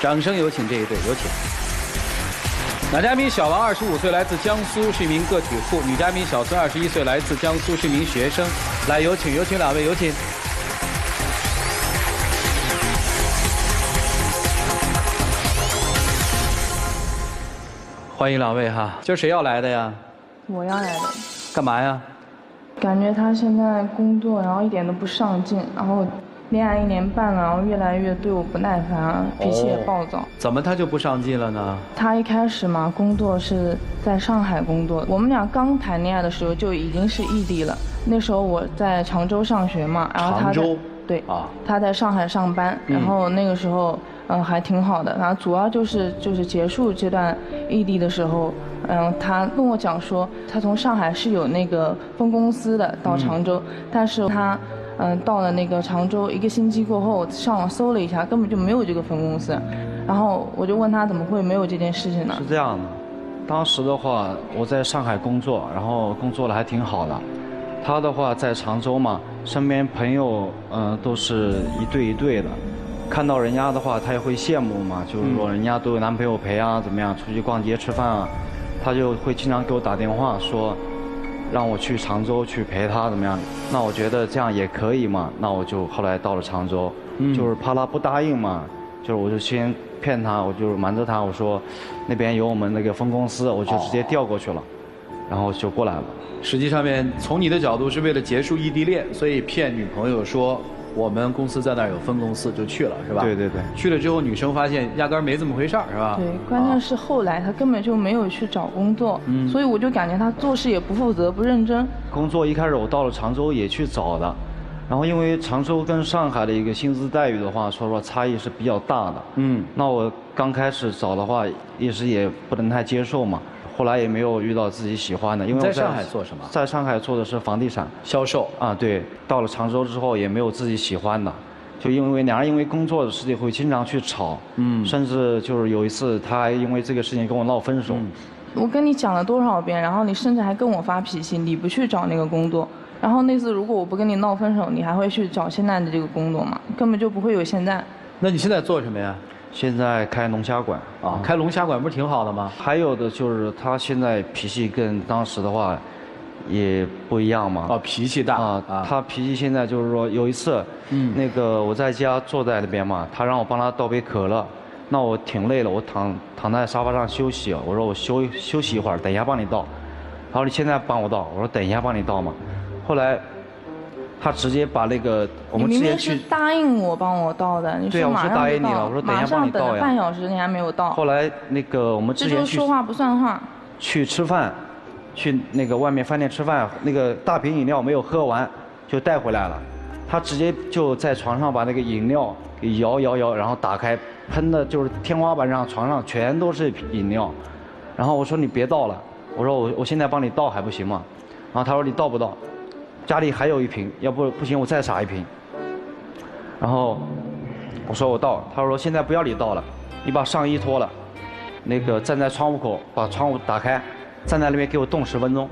掌声有请这一对，有请。男嘉宾小王25岁，来自江苏，是一名个体户；女嘉宾小孙21岁，来自江苏，是一名学生。来，有请两位，有请。欢迎两位哈，今儿谁要来的呀？我要来的。干嘛呀？感觉他现在工作，然后一点都不上进，然后恋爱1年半了，然后越来越对我不耐烦，脾气也暴躁。怎么他就不上进了呢？他一开始嘛，工作是在上海工作，我们俩刚谈恋爱的时候就已经是异地了。那时候我在常州上学嘛，然后他在对啊，他在上海上班，然后那个时候还挺好的，然后主要就是结束这段异地的时候。他跟我讲说，他从上海是有那个分公司的到常州，但是他到了那个常州1个星期过后，上网搜了一下，根本就没有这个分公司。然后我就问他怎么会没有这件事情呢？是这样的，当时的话我在上海工作，然后工作的还挺好的。他的话在常州嘛，身边朋友都是一对一对的，看到人家的话他也会羡慕嘛，就是说人家都有男朋友陪啊，怎么样出去逛街吃饭啊。他就会经常给我打电话说，让我去常州去陪他怎么样？那我觉得这样也可以嘛，那我就后来到了常州，就是怕他不答应嘛，就是我就先骗他，我就瞒着他，我说那边有我们那个分公司，我就直接调过去了，然后就过来了。实际上面从你的角度是为了结束异地恋，所以骗女朋友说我们公司在那儿有分公司就去了，是吧？对对对。去了之后，女生发现压根儿没这么回事儿，是吧？对，关键是后来他根本就没有去找工作，所以我就感觉他做事也不负责、不认真。工作一开始我到了常州也去找的，然后因为常州跟上海的一个薪资待遇的话，说实话差异是比较大的。那我刚开始找的话，一时也不能太接受嘛。后来也没有遇到自己喜欢的，因为我在上海做什么？在上海做的是房地产销售啊，对。到了常州之后也没有自己喜欢的，就因为两人因为工作的事情会经常去吵，甚至就是有一次他还因为这个事情跟我闹分手。我跟你讲了多少遍，然后你甚至还跟我发脾气，你不去找那个工作。然后那次如果我不跟你闹分手，你还会去找现在的这个工作吗？根本就不会有现在。那你现在做什么呀？现在开龙虾馆啊，开龙虾馆不是挺好的吗？还有的就是他现在脾气跟当时的话也不一样嘛。哦，脾气大啊。他脾气现在就是说有一次，那个我在家坐在那边嘛，他让我帮他倒杯可乐，那我挺累了，我躺在沙发上休息，我说我休息一会儿，等一下帮你倒。他说你现在帮我倒，我说等一下帮你倒嘛。后来。他直接把那个我们之前去，你明明是答应我帮我倒的，你说马上就倒，对啊，我说答应你了，我说等一下帮你倒呀。马上等了半小时，你还没有倒。后来那个我们之前这就说话不算话。去吃饭，去那个外面饭店吃饭，那个大瓶饮料没有喝完，就带回来了。他直接就在床上把那个饮料给摇，然后打开，喷的就是天花板上、床上全都是饮料。然后我说你别倒了，我说我现在帮你倒还不行吗？然后他说你倒不倒？家里还有一瓶，要不行我再撒一瓶。然后我说我倒，他说现在不要你倒了，你把上衣脱了，那个站在窗户口把窗户打开，站在那边给我冻10分钟。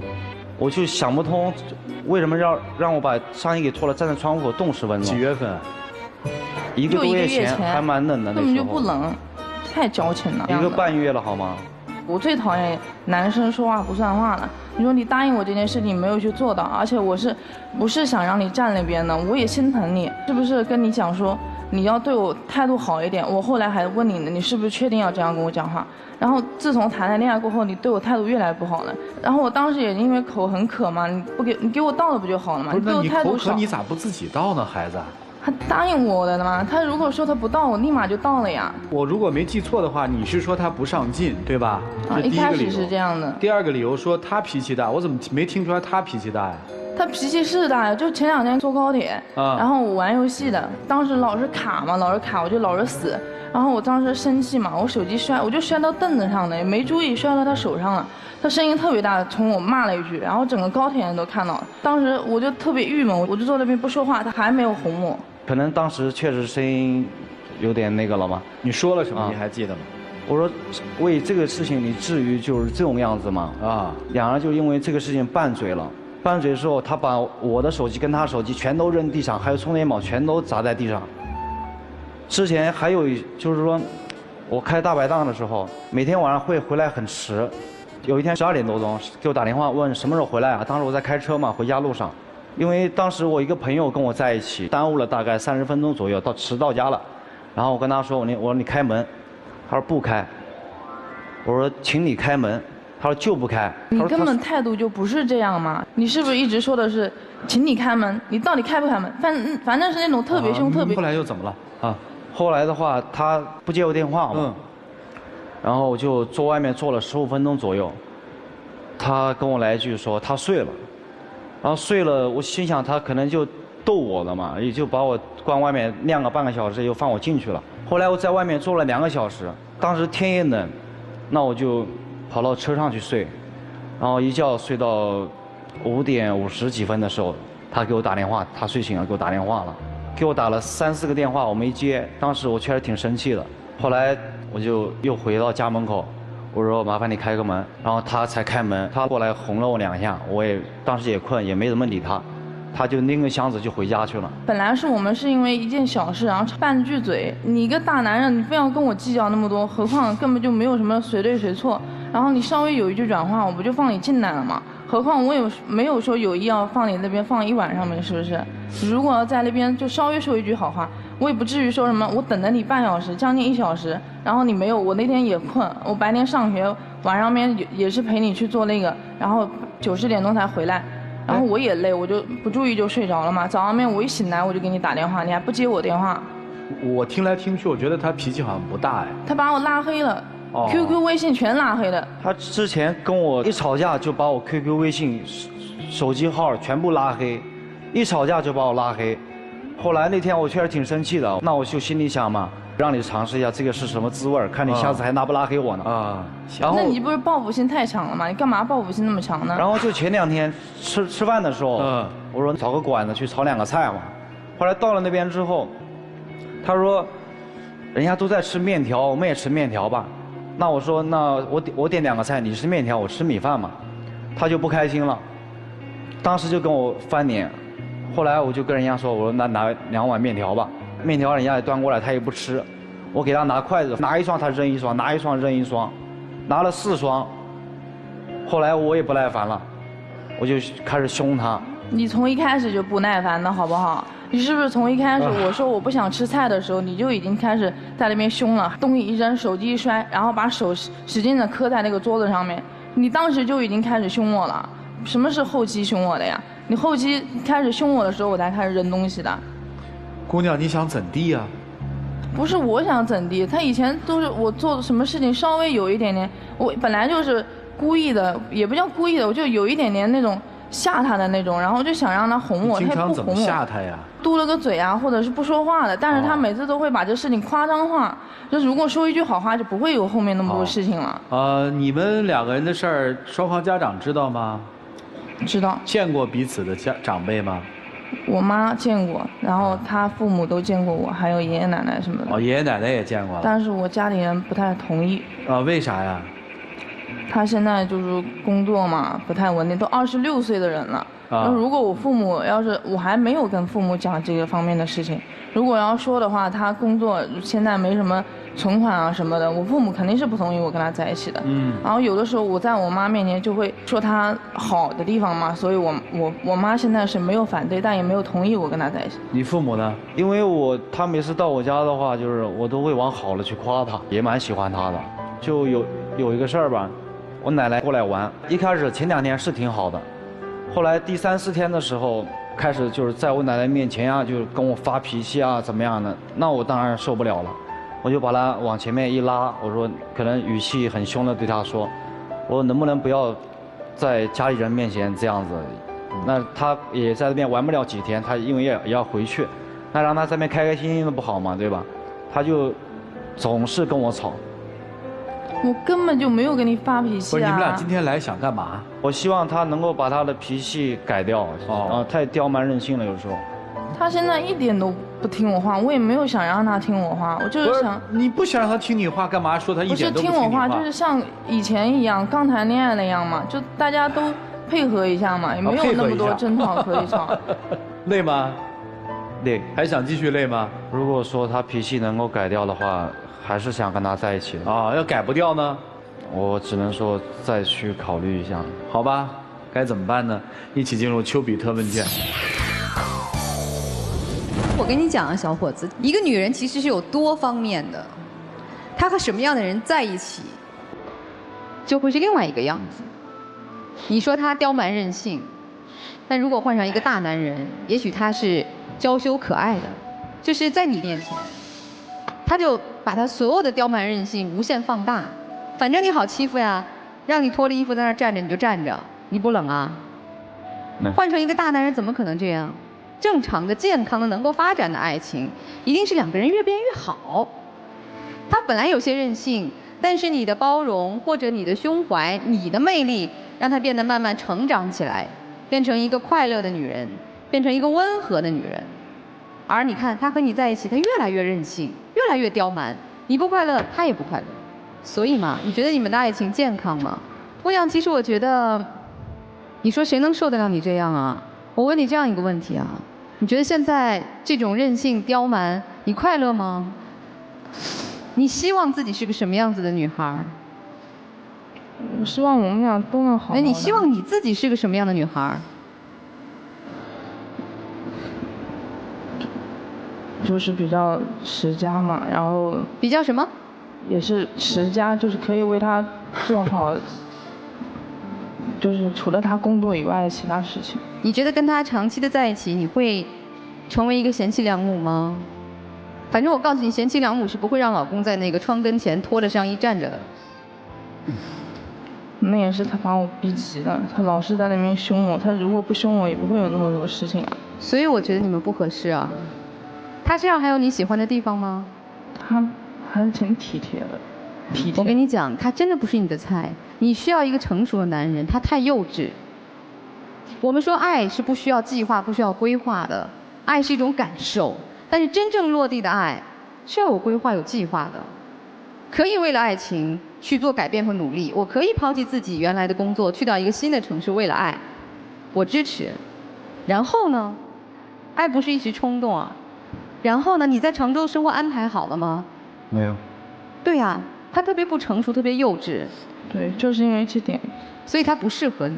我就想不通，为什么让我把上衣给脱了，站在窗户口冻10分钟？几月份？1个多月前，还蛮冷的那时候。根本就不冷，太矫情了。1个半月了好吗？我最讨厌男生说话不算话了。你说你答应我这件事情没有去做到，而且不是想让你站那边的，我也心疼你，是不是跟你讲说你要对我态度好一点？我后来还问你呢，你是不是确定要这样跟我讲话？然后自从谈了恋爱过后，你对我态度越来越不好了。然后我当时也因为口很渴嘛，你给我倒了不就好了嘛？不是，对我态度少。你口渴你咋不自己倒呢，孩子？他答应我的嘛，他如果说他不到，我立马就到了呀。我如果没记错的话，你是说他不上进，对吧？啊，一开始是这样的。第二个理由说他脾气大，我怎么没听出来他脾气大呀？他脾气是大呀，就前2天坐高铁，然后我玩游戏的，当时老是卡嘛，我就老是死。然后我当时生气嘛，我手机我就摔到凳子上的，也没注意摔到他手上了。他声音特别大，冲我骂了一句，然后整个高铁人都看到了。当时我就特别郁闷，我就坐那边不说话，他还没有哄我。可能当时确实声音有点那个了嘛。你说了什么？你还记得吗？我说为这个事情你至于就是这种样子吗？两人就因为这个事情拌嘴了。拌嘴的时候，他把我的手机跟他手机全都扔地上，还有充电宝全都砸在地上。之前还有就是说，我开大排档的时候，每天晚上会回来很迟。有一天12点多钟给我打电话问什么时候回来啊？当时我在开车嘛，回家路上。因为当时我一个朋友跟我在一起，耽误了大概30分钟左右，迟到家了。然后我跟他说，我说你开门，他说不开。我说请你开门，他说就不开。你根本态度就不是这样嘛？你是不是一直说的是，请你开门？你到底开不开门？反正是那种特别凶、特别。后来又怎么了啊？后来的话，他不接我电话嘛，然后我就坐外面坐了15分钟左右。他跟我来一句说他睡了。然后睡了，我心想他可能就逗我了嘛，也就把我关外面晾个半个小时，又放我进去了。后来我在外面坐了2个小时，当时天也冷，那我就跑到车上去睡，然后一觉睡到5点50几分的时候，他给我打电话，他睡醒了给我打电话了，给我打了3、4个电话，我没接，当时我确实挺生气的。后来我就又回到家门口。我说麻烦你开个门，然后他才开门，他过来哄了我2下，我也当时也困，也没怎么理他，他就拎个箱子就回家去了。本来是我们是因为一件小事，然后拌句嘴，你一个大男人，你非要跟我计较那么多，何况根本就没有什么谁对谁错，然后你稍微有一句软话，我不就放你进来了吗？何况我也没有说有意要放你那边放1晚上没，是不是？如果要在那边就稍微说一句好话，我也不至于说什么我等了你半小时，将近1小时，然后你没有，我那天也困，我白天上学，晚上面也是陪你去做那个，然后9、10点钟才回来，然后我也累，我就不注意就睡着了嘛。早上面我一醒来我就给你打电话，你还不接我电话。我听来听去，我觉得他脾气好像不大哎。他把我拉黑了。QQ 微信全拉黑了。他之前跟我一吵架就把我 QQ 微信、手机号全部拉黑，一吵架就把我拉黑。后来那天我确实挺生气的，那我就心里想嘛，让你尝试一下这个是什么滋味，看你下次还拉不拉黑我呢。然后那你不是报复心太强了吗？你干嘛报复心那么强呢？然后就前2天吃饭的时候，我说找个馆子去炒2个菜嘛。后来到了那边之后，他说，人家都在吃面条，我们也吃面条吧。那我说，那我点2个菜，你吃面条，我吃米饭嘛，他就不开心了，当时就跟我翻脸。后来我就跟人家说，我说那拿2碗面条吧，面条人家也端过来，他也不吃，我给他拿筷子，拿1双他扔1双，拿1双扔1双，拿了4双。后来我也不耐烦了，我就开始凶他。你从一开始就不耐烦的好不好？你是不是从一开始我说我不想吃菜的时候，你就已经开始在那边凶了，东西一扔，手机一摔，然后把手使劲的磕在那个桌子上面，你当时就已经开始凶我了。什么是后期凶我的呀？你后期开始凶我的时候，我才开始扔东西的。姑娘，你想怎地啊？不是我想怎地，他以前都是我做什么事情稍微有一点点，我本来就是故意的，也不叫故意的，我就有一点点那种吓他的那种，然后就想让他哄我，他也不哄我。经常怎么吓他呀？嘟了个嘴啊，或者是不说话的，但是他每次都会把这事情夸张化。就是如果说一句好话，就不会有后面那么多事情了。你们2个人的事儿，双方家长知道吗？知道。见过彼此的长辈吗？我妈见过，然后他父母都见过我，还有爷爷奶奶什么的。爷爷奶奶也见过了。但是我家里人不太同意。为啥呀？他现在就是工作嘛，不太稳定，都26岁的人了。如果我父母要是我还没有跟父母讲这个方面的事情，如果要说的话，他工作现在没什么存款啊什么的，我父母肯定是不同意我跟他在一起的。然后有的时候我在我妈面前就会说他好的地方嘛，所以我妈现在是没有反对，但也没有同意我跟他在一起。你父母呢？因为他每次到我家的话，就是我都会往好了去夸他，也蛮喜欢他的。就有一个事儿吧，我奶奶过来玩，一开始前2天是挺好的。后来第3、4天的时候，开始就是在我奶奶面前啊，就是跟我发脾气啊，怎么样的？那我当然受不了了，我就把她往前面一拉，我说可能语气很凶的对她说，我说能不能不要在家里人面前这样子？那她也在那边玩不了几天，她因为也要回去，那让她在那边开开心心的不好嘛，对吧？她就总是跟我吵。我根本就没有跟你发脾气啊！不是，你们俩今天来想干嘛？我希望他能够把他的脾气改掉。太刁蛮任性了，有时候。他现在一点都不听我话，我也没有想让他听我话，我就是想。你不想让他听你话，干嘛说他一点都不听你话？不是听我话，就是像以前一样，刚谈恋爱那样嘛，就大家都配合一下嘛，也没有那么多争吵可以吵。累吗？累。还想继续累吗？如果说他脾气能够改掉的话，还是想跟他在一起的。啊，要改不掉呢？我只能说再去考虑一下。好吧，该怎么办呢？一起进入丘比特问卷。我跟你讲啊，小伙子，一个女人其实是有多方面的，她和什么样的人在一起，就会是另外一个样子。你说她刁蛮任性，但如果换上一个大男人，也许她是娇羞可爱的，就是在你面前，他就把他所有的刁蛮任性无限放大。反正你好欺负呀，让你脱了衣服在那儿站着你就站着，你不冷啊？换成一个大男人怎么可能这样？正常的、健康的、能够发展的爱情，一定是两个人越变越好。他本来有些任性，但是你的包容或者你的胸怀、你的魅力，让他变得慢慢成长起来，变成一个快乐的女人，变成一个温和的女人。而你看他和你在一起，他越来越任性，越来越刁蛮，你不快乐，他也不快乐。所以嘛，你觉得你们的爱情健康吗？欧阳，其实我觉得，你说谁能受得了你这样啊？我问你这样一个问题啊，你觉得现在这种任性刁蛮，你快乐吗？你希望自己是个什么样子的女孩？我希望我们俩都能好。哎，你希望你自己是个什么样的女孩？就是比较持家嘛，然后比较什么？也是持家，就是可以为他做好，就是除了他工作以外的其他事情。你觉得跟他长期的在一起，你会成为一个贤妻良母吗？反正我告诉你，贤妻良母是不会让老公在那个窗跟前拖着上衣站着的。那也是他把我逼急了，他老是在那边凶我，他如果不凶我，也不会有那么多事情啊。所以我觉得你们不合适啊。他身上还有你喜欢的地方吗？他还是挺体贴的。体贴。我跟你讲，他真的不是你的菜。你需要一个成熟的男人，他太幼稚。我们说爱是不需要计划、不需要规划的，爱是一种感受。但是真正落地的爱是要有规划、有计划的。可以为了爱情去做改变和努力，我可以抛弃自己原来的工作，去到一个新的城市，为了爱，我支持。然后呢，爱不是一时冲动啊。然后呢，你在常州生活安排好了吗？没有。对呀，他特别不成熟，特别幼稚。对，就是因为这点，所以他不适合你。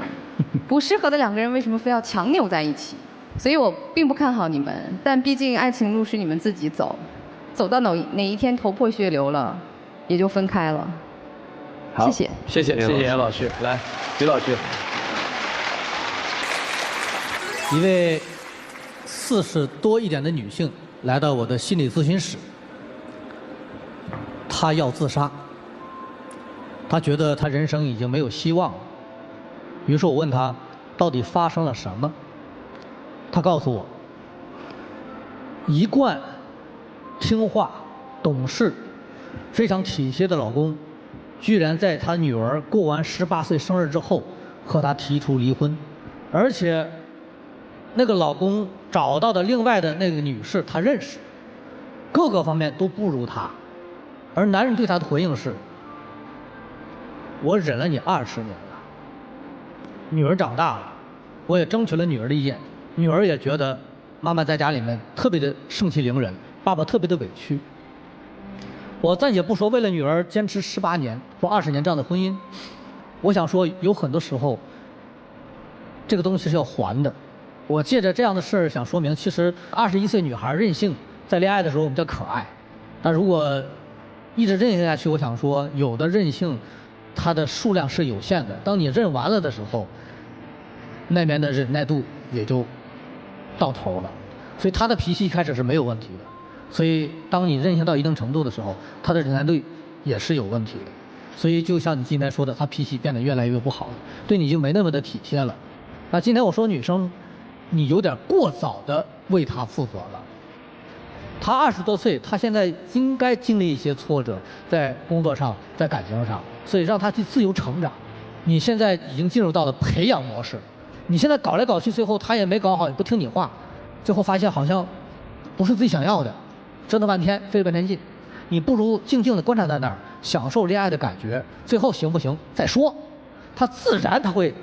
不适合的两个人为什么非要强扭在一起？所以我并不看好你们，但毕竟爱情路是你们自己走，走到哪一天头破血流了，也就分开了。好，谢谢严老师，来，于老师。一位40多一点的女性来到我的心理咨询室，她要自杀，她觉得她人生已经没有希望了。于是我问她到底发生了什么，她告诉我，一贯听话、懂事、非常体贴的老公，居然在她女儿过完18岁生日之后和她提出离婚，而且那个老公找到的另外的那个女士他认识，各个方面都不如她，而男人对她的回应是：我忍了你20年了。女儿长大了，我也争取了女儿的意见，女儿也觉得妈妈在家里面特别的盛气凌人，爸爸特别的委屈。我暂且不说为了女儿坚持18年或20年这样的婚姻，我想说有很多时候这个东西是要还的。我借着这样的事儿想说明，其实21岁女孩任性，在恋爱的时候我们叫可爱，但如果一直任性下去，我想说有的任性它的数量是有限的，当你任完了的时候，那边的忍耐度也就到头了。所以她的脾气一开始是没有问题的，所以当你任性到一定程度的时候，她的忍耐度也是有问题的。所以就像你今天说的，她脾气变得越来越不好了，对你就没那么的体贴了。那今天我说女生，你有点过早的为她负责了。她20多岁，她现在应该经历一些挫折，在工作上，在感情上，所以让她去自由成长。你现在已经进入到了培养模式，你现在搞来搞去，最后她也没搞好，也不听你话，最后发现好像不是自己想要的，折腾半天，费了半天劲。你不如静静的观察在那儿，享受恋爱的感觉，最后行不行再说，她自然她会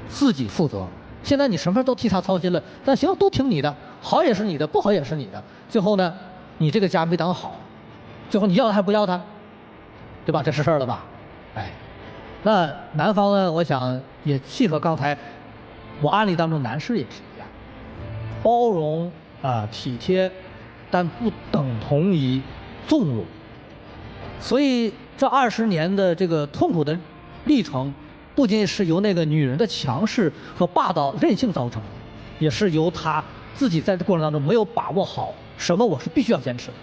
自己负责。现在你什么事都替他操心了，但行都听你的，好也是你的，不好也是你的。最后呢，你这个家没当好，最后你要他还不要他，对吧？这是事儿了吧？哎，那男方呢？我想也契合刚才我案例当中男士也是一样，包容体贴，但不等同于纵容。所以这20年的这个痛苦的历程，不仅是由那个女人的强势和霸道任性造成的，也是由她自己在这过程当中没有把握好什么我是必须要坚持的，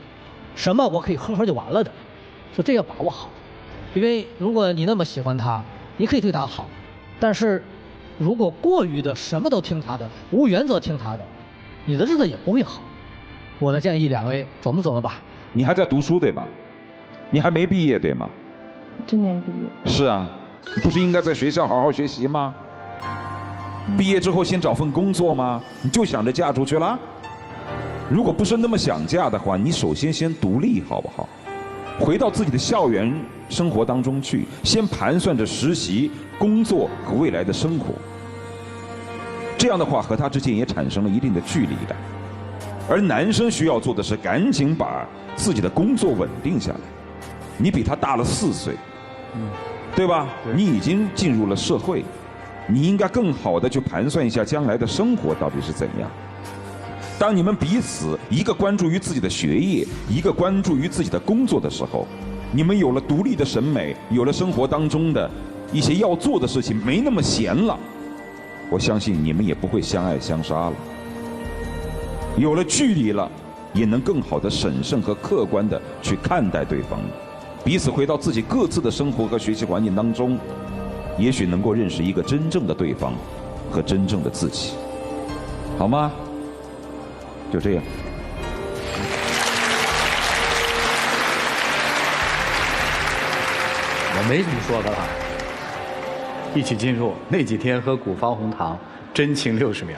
什么我可以呵呵就完了的，所以这要把握好。因为如果你那么喜欢他，你可以对他好，但是如果过于的什么都听他的，无原则听他的，你的日子也不会好。我的建议2位琢磨琢磨吧。你还在读书对吧？你还没毕业对吗？今年毕业。是啊，你不是应该在学校好好学习吗？毕业之后先找份工作吗？你就想着嫁出去了？如果不是那么想嫁的话，你首先先独立好不好？回到自己的校园生活当中去，先盘算着实习、工作和未来的生活。这样的话，和他之间也产生了一定的距离感。而男生需要做的是赶紧把自己的工作稳定下来。你比他大了4岁，对吧？你已经进入了社会，你应该更好的去盘算一下将来的生活到底是怎样。当你们彼此一个关注于自己的学业，一个关注于自己的工作的时候，你们有了独立的审美，有了生活当中的一些要做的事情，没那么闲了，我相信你们也不会相爱相杀了。有了距离了，也能更好的审慎和客观的去看待对方，彼此回到自己各自的生活和学习环境当中，也许能够认识一个真正的对方和真正的自己，好吗？就这样。我没什么说的了，一起进入那几天喝古方红糖，真情60秒。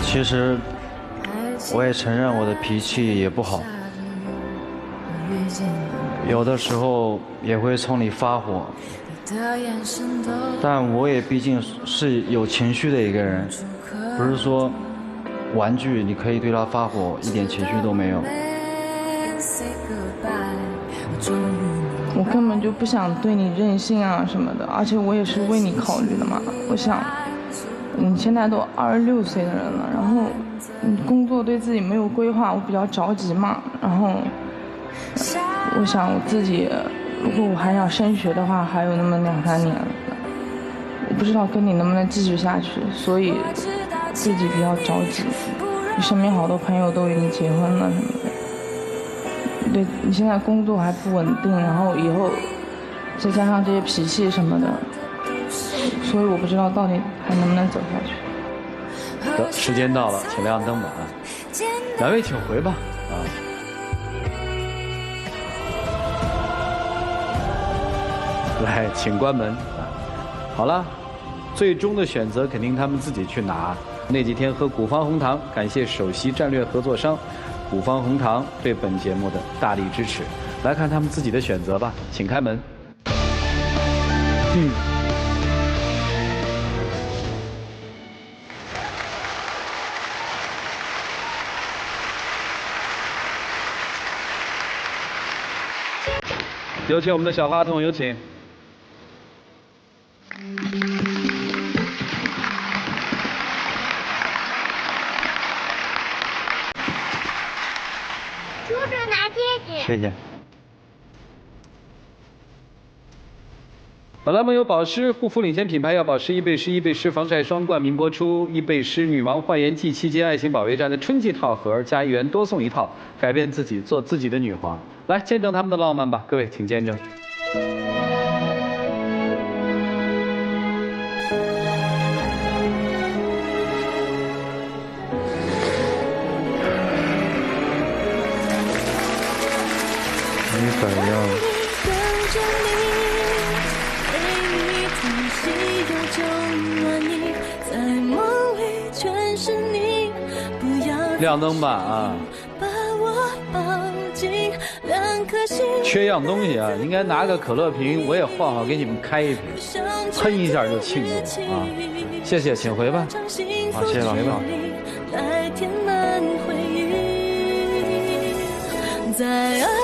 其实我也承认我的脾气也不好，有的时候也会冲你发火，但我也毕竟是有情绪的一个人，不是说玩具你可以对它发火，一点情绪都没有。我根本就不想对你任性啊什么的，而且我也是为你考虑的嘛。我想，你现在都26岁的人了，然后你工作对自己没有规划，我比较着急嘛。然后，我想我自己，如果我还想升学的话，还有那么2-3年了，我不知道跟你能不能继续下去，所以自己比较着急。你身边好多朋友都已经结婚了什么的。对，你现在工作还不稳定，然后以后再加上这些脾气什么的，所以我不知道到底还能不能走下去。得，时间到了，请亮灯吧啊！2位请回吧啊！来，请关门啊！好了，最终的选择肯定他们自己去拿。那几天喝古方红糖，感谢首席战略合作商古方红糖对本节目的大力支持。来看他们自己的选择吧，请开门。有请我们的小话筒，有请。叔叔拿戒指。谢谢。本栏目由保湿护肤领先品牌药保湿、易贝诗、易贝诗防晒霜冠名播出。易贝诗女王焕颜季期间爱情保卫战的春季套盒，加1元多送1套，改变自己，做自己的女皇。来见证他们的浪漫吧，各位请见证。你怎样？亮灯吧啊！缺样东西啊，应该拿个可乐瓶，我也换好给你们开一瓶，喷一下就庆祝啊！谢谢，请回吧。好，谢谢老师。在爱